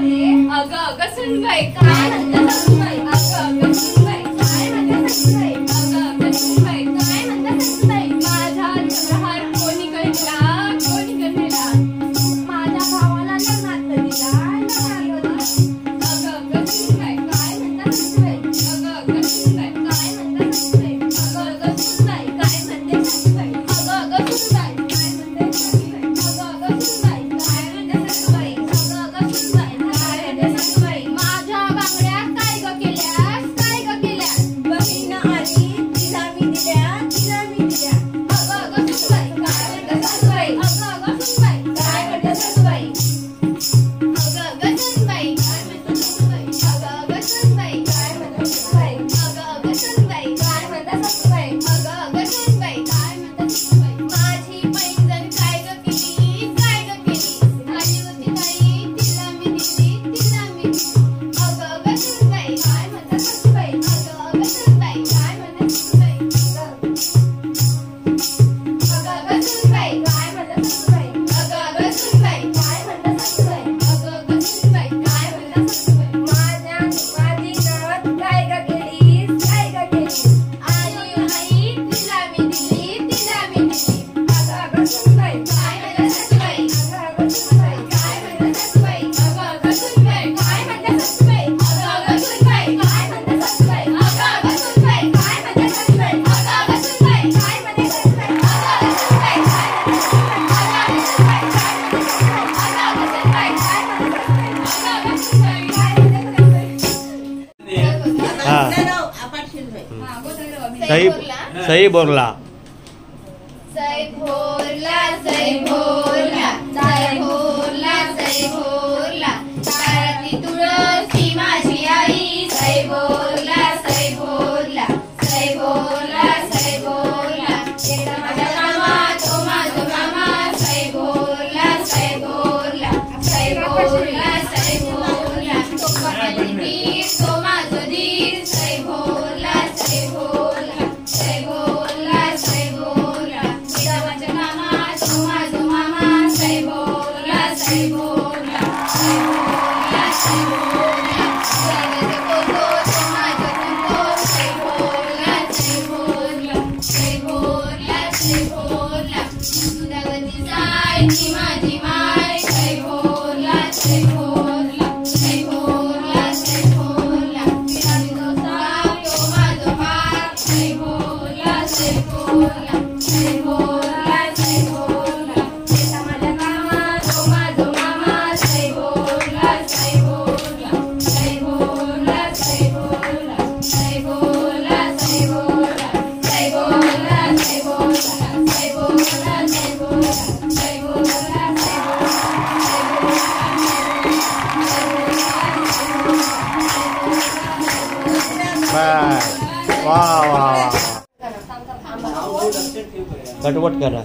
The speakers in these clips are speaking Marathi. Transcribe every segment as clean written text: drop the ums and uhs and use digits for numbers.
अगं अगं सुनबाई काय म्हणता सासूबाई अगं अगं सुनबाई काय म्हणता सासूबाई अगं अगं सुनबाई काय म्हणता सासूबाई माझा चंद्रहार कोणी कळला माझ्या भावाला लग्नात दिला अगं अगं सुनबाई काय म्हणता सासूबाई अगं अगं सुनबाई काय म्हणता सासूबाई अगं अगं सुनबाई काय म्हणते सासूबाई अगं अगं सुनबाई काय म्हणते सासूबाई अगं अगं सुनबाई काय म्हणते सासूबाई अगं अगं सुनबाई काय म्हणते सासूबाई माझ्या बांगड्या काय ग केल्यास बहीण आली तिला मी दिल्या अगं अगं सुनबाई काय म्हणते सासूबाई अगं अगं सुनबाई काय म्हणते सासूबाई अगं अगं सुनबाई काय म्हणते सासूबाई अगं अगं सुनबाई काय म्हणते सासूबाई अगं अगं सुनबाई काय म्हणते सासूबाई अगं अगं सुनबाई काय म्हणते सासूबाई माझी पैंजण काय ग केली माझी होती ताई तिला मी दिली अगं अगं सुनबाई काय म्हणते सासूबाई अगं अगं सुनबाई काय म्हणते सासूबाई अगं अगं सुनबाई काय म्हणते सासूबाई अगं अगं सुनबाई काय म्हणते सासूबाई अगं अगं सुनबाई काय म्हणते सासूबाई माझी नणद काय ग केलीस आली आई तिला मी दिली अगं अगं सुनबाई काय म्हणते सासूबाई अगं अगं सुनबाई काय म्हणते सासूबाई अगं अगं सुनबाई काय म्हणते सासूबाई अगं अगं सुनबाई काय म्हणते सासूबाई अगं अगं सुनबाई काय म्हणते सासूबाई अगं अगं सुनबाई काय म्हणते सासूबाई अगं अगं सुनबाई काय म्हणते सही सही बोलला सही भोरला ताराती तुळशी माझी आई सही भोरला एकदा माझ्या मामा तो माझा मामा सही भोरला तो माझी दीर तो माझा दीर सही भोरला एकदा माझ्या मामा तो माझा मामा सही भोरला माझी माय सही भोरला तो माझा भात सही भोरला एकदा माझ्या मामा तो माझा मामा सही भोरला वाह वाह कटवट करा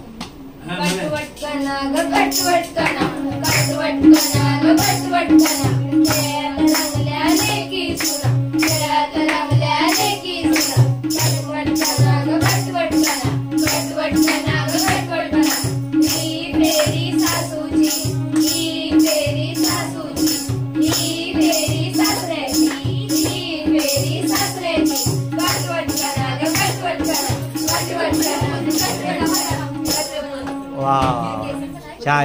वाह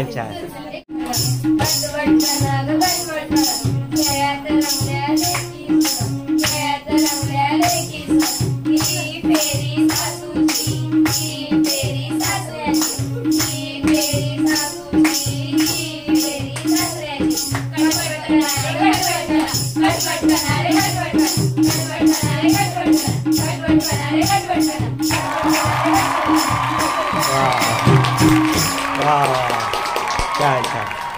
छान वाह वाह छान